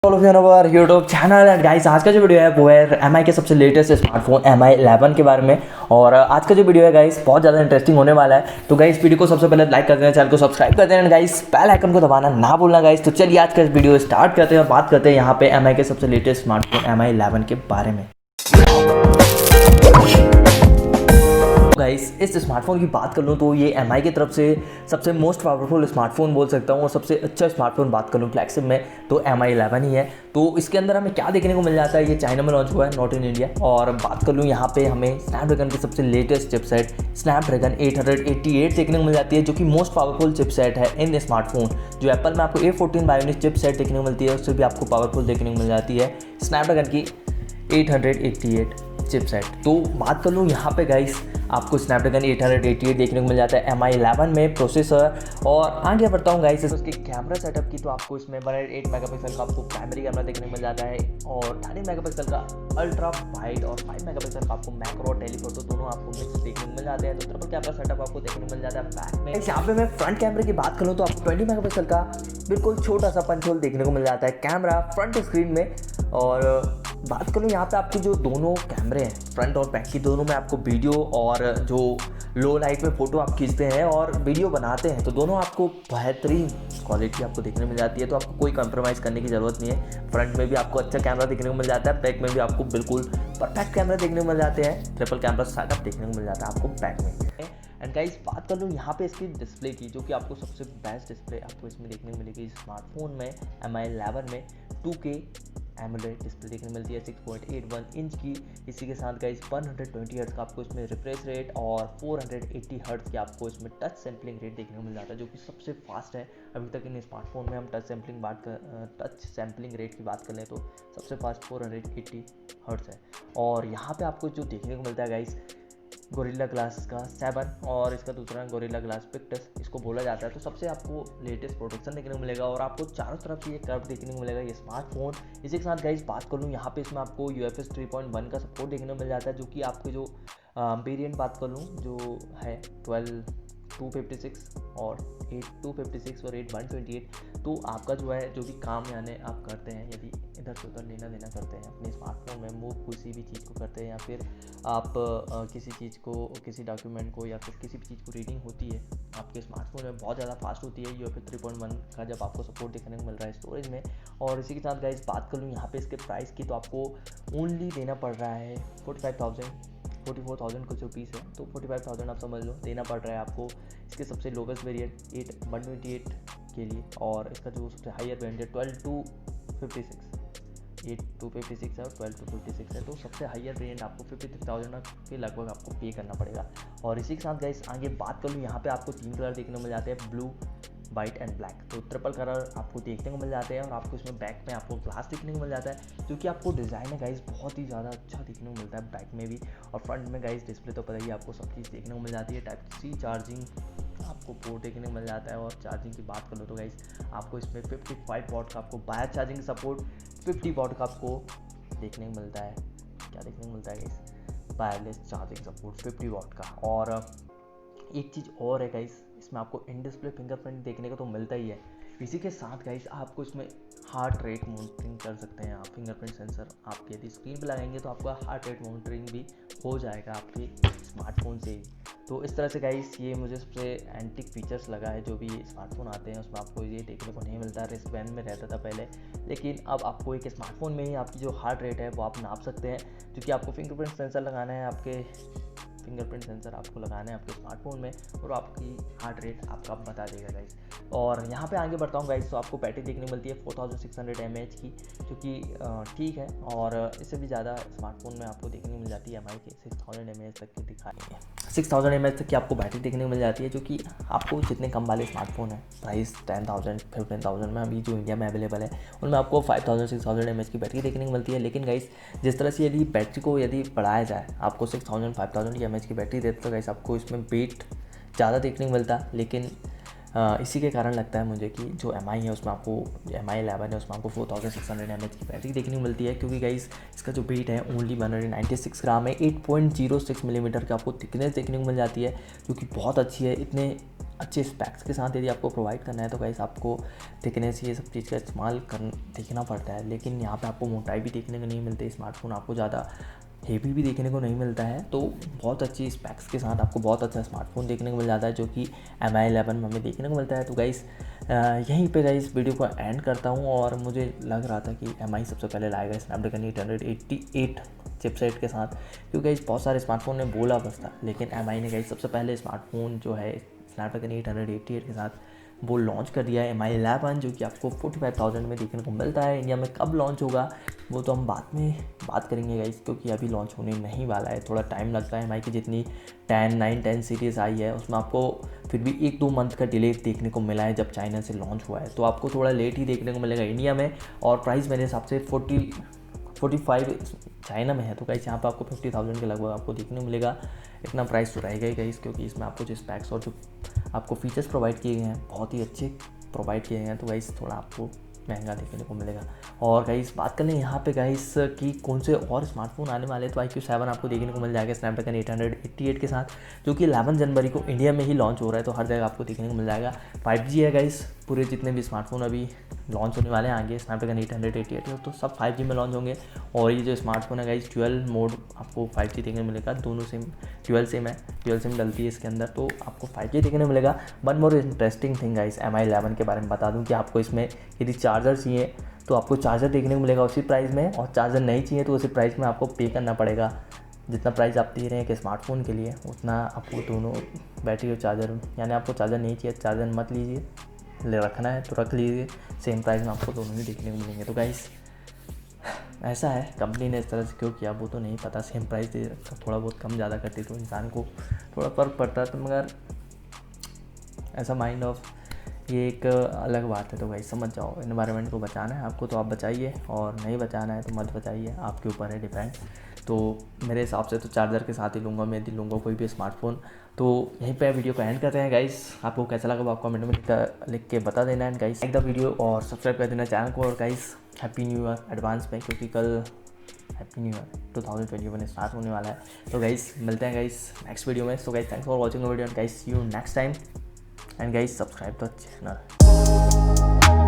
All of your YouTube channel and guys, आज का जो वीडियो है वो है एमआई के सबसे लेटेस्ट स्मार्टफोन एमआई 11 के बारे में। और आज का जो वीडियो है गाइस बहुत ज़्यादा इंटरेस्टिंग होने वाला है। तो गाइस वीडियो को सबसे पहले लाइक कर देना, चैनल को सब्सक्राइब कर देना, गाइस बेल आइकन को दबाना ना भूलना गाइस। तो चलिए आज का वीडियो स्टार्ट करते हैं और बात करते हैं यहाँ पे एमआई के सबसे लेटेस्ट स्मार्टफोन एमआई 11 के बारे में। गाइस इस स्मार्टफोन की बात कर लूँ तो ये एमआई की तरफ से सबसे मोस्ट पावरफुल स्मार्टफोन बोल सकता हूँ और सबसे अच्छा स्मार्टफोन बात कर लूँ फ्लैगशिप में तो एमआई 11 ही है। तो इसके अंदर हमें क्या देखने को मिल जाता है, ये चाइना में लॉन्च हुआ है, नॉट इन इंडिया। और बात कर लूँ यहाँ पे हमें स्नैपड्रैगन की सबसे लेटेस्ट चिपसेट स्नैपड्रैगन 888 देखने को मिल जाती है, जो कि मोस्ट पावरफुल चिपसेट है इन स्मार्टफोन। जो एप्पल में आपको A14 बायोनिक चिपसेट देखने को मिलती है, उससे भी आपको पावरफुल देखने को मिल जाती है स्नैपड्रैगन की 888 चिपसेट। तो बात कर लूँ यहाँ पे गाइस आपको स्नैपड्रैगन 888 देखने को मिल जाता है एमआई 11 में प्रोसेसर। और आगे बढ़ता हूँ गाइस उसके कैमरा सेटअप की, तो आपको इसमें 108 मेगापिक्सल का आपको प्राइमरी कैमरा देखने को मिल जाता है और 30 मेगापिक्सल का अल्ट्रा वाइड और 5 मेगापिक्सल का आपको मैक्रो टेलीफोटो दोनों आपको मिक्स देखने को मिल जाते हैं। तो ट्रिपल कैमरा सेटअप आपको देखने को मिल जाता है बैक में। यहाँ पे मैं फ्रंट कैमरे की बात करूँ तो आपको 20 मेगापिक्सल का बिल्कुल छोटा सा पंच होल देखने को मिल जाता है कैमरा फ्रंट स्क्रीन में। और बात करूँ यहाँ पे आपको जो दोनों कैमरे हैं फ्रंट और बैक की, दोनों में आपको वीडियो और जो लो लाइट में फ़ोटो आप खींचते हैं और वीडियो बनाते हैं तो दोनों आपको बेहतरीन क्वालिटी आपको देखने मिल जाती है। तो आपको कोई कॉम्प्रोमाइज़ करने की ज़रूरत नहीं है। फ्रंट में भी आपको अच्छा कैमरा देखने को मिल जाता है, बैक में भी आपको बिल्कुल परफेक्ट कैमरा देखने को मिल जाते हैं, ट्रिपल कैमरा सेटअप देखने को मिल जाता है आपको बैक में। एंड गाइस बात कर लूँ यहाँ पे इसकी डिस्प्ले की, जो कि आपको सबसे बेस्ट डिस्प्ले आपको इसमें देखने को मिलेगी स्मार्टफोन में एमआई 11 में 2K एमोलेड डिस्प्ले देखने को मिलती है 6.81 इंच की। इसी के साथ गाइस 120 हर्ट्ज का आपको इसमें रिफ्रेश रेट और 480 हर्ट्ज की आपको इसमें टच सैम्पलिंग रेट देखने को मिल जाता है, जो कि सबसे फास्ट है अभी तक इन स्मार्टफोन में। हम टच सैम्पलिंग रेट की बात कर लें तो सबसे फास्ट 480 हर्ट्ज है। और यहाँ पे आपको जो देखने को मिलता है गाइस गोरिल्ला ग्लास का 7 और इसका दूसरा गोरिल्ला ग्लास पिक्टस इसको बोला जाता है। तो सबसे आपको लेटेस्ट प्रोटेक्शन देखने को मिलेगा और आपको चारों तरफ से ये कर्व देखने को मिलेगा ये स्मार्टफोन। इसी के साथ गाइस बात कर लूँ यहाँ पे इसमें आपको UFS 3.1 का सपोर्ट देखने को मिल जाता है, जो कि आपके जो वेरिएंट बात कर लूँ जो है 12/256 और 8/256 और 8/128। तो आपका जो है जो भी काम यानी आप करते हैं, यदि इधर से उधर लेना देना करते हैं अपने स्मार्टफोन में, मूव किसी भी चीज़ को करते हैं या फिर आप किसी चीज़ को, किसी डॉक्यूमेंट को या फिर किसी भी चीज़ को रीडिंग होती है आपके स्मार्टफोन में बहुत ज़्यादा फास्ट होती है UFS 3.1 का जब आपको सपोर्ट देखने को मिल रहा है स्टोरेज में। और इसी के साथ गाइस बात कर लूँ यहाँ पे इसके प्राइस की, तो आपको ओनली देना पड़ रहा है 44,000 कुछ रुपीज़ है, तो 45,000 आप समझ लो देना पड़ रहा है आपको इसके सबसे लोवेस्ट वेरिएंट 8/128 के लिए। और इसका जो सबसे हायर वेरिएंट है 12/256 8/256 है और 12/256 है। तो सबसे हायर वेरिएंट आपको 53,000 के लगभग आपको पे करना पड़ेगा। और इसी के साथ गाइस आगे बात कर लूँ यहाँ पे आपको 3 कलर देखने को मिल जाते हैं, ब्लू वाइट एंड ब्लैक। तो ट्रिपल कलर आपको देखने को मिल जाते हैं और आपको इसमें बैक में आपको ग्लास देखने को मिल जाता है, जो कि आपको डिज़ाइन है गाइस बहुत ही ज़्यादा अच्छा देखने को मिलता है बैक में भी। और फ्रंट में गाइस डिस्प्ले तो पता ही आपको सब चीज़ देखने को मिल जाती है। Type-C चार्जिंग आपको पोर्ट देखने को मिल जाता है। और चार्जिंग की बात कर लो तो गाइस आपको इसमें 55 वॉट का आपको वायर चार्जिंग सपोर्ट, 50 वॉट का आपको देखने को मिलता है। क्या देखने को मिलता है guys, wireless charging support 50 what का। और एक चीज़ और है गाइस, इसमें आपको इन डिस्प्ले फिंगरप्रिंट देखने को तो मिलता ही है। इसी के साथ गाइस आपको इसमें हार्ट रेट मॉनिटरिंग कर सकते हैं आप। फिंगरप्रिंट सेंसर आपके यदि स्क्रीन पर लगाएंगे तो आपका हार्ट रेट मॉनिटरिंग भी हो जाएगा आपके स्मार्टफोन से ही। तो इस तरह से गाइस ये मुझे सबसे एंटिक फीचर्स लगा है। जो भी स्मार्टफोन आते हैं उसमें आपको ये देखने को नहीं मिलता, रिस्ट बैंड में रहता था पहले, लेकिन अब आपको एक स्मार्टफोन में ही आपकी जो हार्ट रेट है वो आप नाप सकते हैं, क्योंकि आपको फिंगरप्रिंट सेंसर लगाना है, आपके फिंगरप्रिंट सेंसर आपको लगाना है आपके स्मार्टफोन में और आपकी हार्ट रेट आपका बता देगा गाइस। और यहाँ पे आगे बढ़ता हूँ गाइस, तो आपको बैटरी देखने को मिलती है 4600 mAh की, जो कि ठीक है। और इससे भी ज़्यादा स्मार्टफोन में आपको देखने को मिल जाती है एमआई के 6000 mAh तक की दिखाई है, 6000 mAh तक की आपको बैटरी देखने को मिल जाती है, जो कि आपको जितने कम वाले स्मार्टफोन है प्राइस 10,000 15,000 में अभी जो इंडिया में अवेलेबल है उनमें आपको 5000 6000 mAh की बैटरी देखने को मिलती है। लेकिन गाइस जिस तरह से यदि बैटरी को यदि बढ़ाया जाए, आपको 6000 5000 mAh की बैटरी देते तो गाइस आपको इसमें वेट ज़्यादा देखने को मिलता, लेकिन इसी के कारण लगता है मुझे कि जो एम आई है उसमें आपको Mi 11 है उसमें आपको 4600 mAh की बैटरी देखने को मिलती है, क्योंकि गाइस इसका जो वेट है ओनली 196 ग्राम है। 8.06 मिलीमीटर की आपको थिकनेस देखने को मिल जाती है, जो कि बहुत अच्छी है। इतने अच्छे स्पेक्स के साथ यदि आपको प्रोवाइड करना है तो गाइस आपको थिकनेस ये सब चीज़ का इस्तेमाल कर देखना पड़ता है, लेकिन यहाँ पे आपको मोटाई भी देखने को नहीं मिलती। स्मार्टफोन आपको ज़्यादा हेवी भी देखने को नहीं मिलता है, तो बहुत अच्छी स्पेक्स के साथ आपको बहुत अच्छा स्मार्टफोन देखने को मिल जाता है, जो कि Mi 11 में हमें देखने को मिलता है। तो गाइस यहीं पे गाइस वीडियो को एंड करता हूँ, और मुझे लग रहा था कि Mi सबसे पहले लाएगा स्नैपड्रैगन 888 चिपसेट के साथ, क्योंकि गाइस बहुत सारे स्मार्टफोन ने बोला बस था, लेकिन Mi ने गाइस सबसे पहले स्मार्टफोन जो है स्नैपड्रैगन 888 के साथ वो लॉन्च कर दिया है Mi 11, जो कि आपको 45,000 में देखने को मिलता है। इंडिया में कब लॉन्च होगा वो तो हम बाद में बात करेंगे गाइस, क्योंकि अभी लॉन्च होने नहीं वाला है, थोड़ा टाइम लगता है। Mi की जितनी 10 सीरीज़ आई है उसमें आपको फिर भी 1-2 मंथ का डिले देखने को मिला है जब चाइना से लॉन्च हुआ है, तो आपको थोड़ा लेट ही देखने को मिलेगा इंडिया में। और प्राइस मेरे हिसाब से 45 चाइना में है, तो गाइस यहाँ पर आपको 50,000 के लगभग आपको देखने को मिलेगा। इतना प्राइस तो रहेगा ही गाइस, क्योंकि इसमें आपको जो स्पेक्स और जो आपको फीचर्स प्रोवाइड किए गए हैं बहुत ही अच्छे प्रोवाइड किए गए हैं, तो गाइस थोड़ा आपको महंगा देखने को मिलेगा। और गाइस बात कर लें यहाँ पे गाइस कि कौन से और स्मार्टफोन आने वाले हैं, तो iQ7 आपको देखने को मिल जाएगा स्नैपड्रैगन 888 के साथ, जो कि 11 जनवरी को इंडिया में ही लॉन्च हो रहा है, तो हर जगह आपको देखने को मिल जाएगा। 5G है गाइस, पूरे जितने भी स्मार्टफोन अभी लॉन्च होने वाले हैं आगे स्नैपड्रैगन 888 तो सब 5G में लॉन्च होंगे। और ये जो स्मार्टफोन है गाइस ड्यूअल मोड आपको 5G देखने को मिलेगा, दोनों सिम ड्यूअल सिम है, ड्यूअल सिम डलती है इसके अंदर, तो आपको 5G देखने को मिलेगा। One more interesting thing guys Mi 11 के बारे में बता दूं कि आपको इसमें यदि चार्जर चाहिए तो आपको चार्जर देखने को मिलेगा उसी प्राइस में, और चार्जर नहीं चाहिए तो उसी प्राइस में आपको पे करना पड़ेगा। जितना प्राइस आप दे रहे हैं कि स्मार्टफोन के लिए उतना आपको दोनों बैटरी और चार्जर, यानी आपको चार्जर नहीं चाहिए चार्जर मत लीजिए, ले रखना है तो रख लीजिए, सेम प्राइस में आपको दोनों ही देखने को मिलेंगे। तो गाइस ऐसा है, कंपनी ने इस तरह से क्यों किया वो तो नहीं पता, सेम प्राइस दे थोड़ा बहुत कम ज़्यादा करती तो इंसान को थोड़ा फ़र्क पड़ता, तो मगर ऐसा माइंड ऑफ ये एक अलग बात है। तो भाई समझ जाओ, इन्वायरमेंट को बचाना है आपको तो आप बचाइए, और नहीं बचाना है तो मत बचाइए, आपके ऊपर है डिपेंड। तो मेरे हिसाब से तो चार्जर के साथ ही लूँगा मैं, यदि लूँगा कोई भी स्मार्टफोन। तो यहीं पे वीडियो को एंड करते हैं गाइस, आपको कैसा लगा वो आप कमेंट में लिख के बता देना। And guys like the video और सब्सक्राइब कर देना चैनल को। और guys happy new year advance में, क्योंकि कल हैप्पी न्यू ईयर 2021 स्टार्ट होने वाला है। तो गाइस मिलते हैं गाइस नेक्स्ट वीडियो में। So guys thanks for watching the video and guys see you next time, and guys subscribe the channel.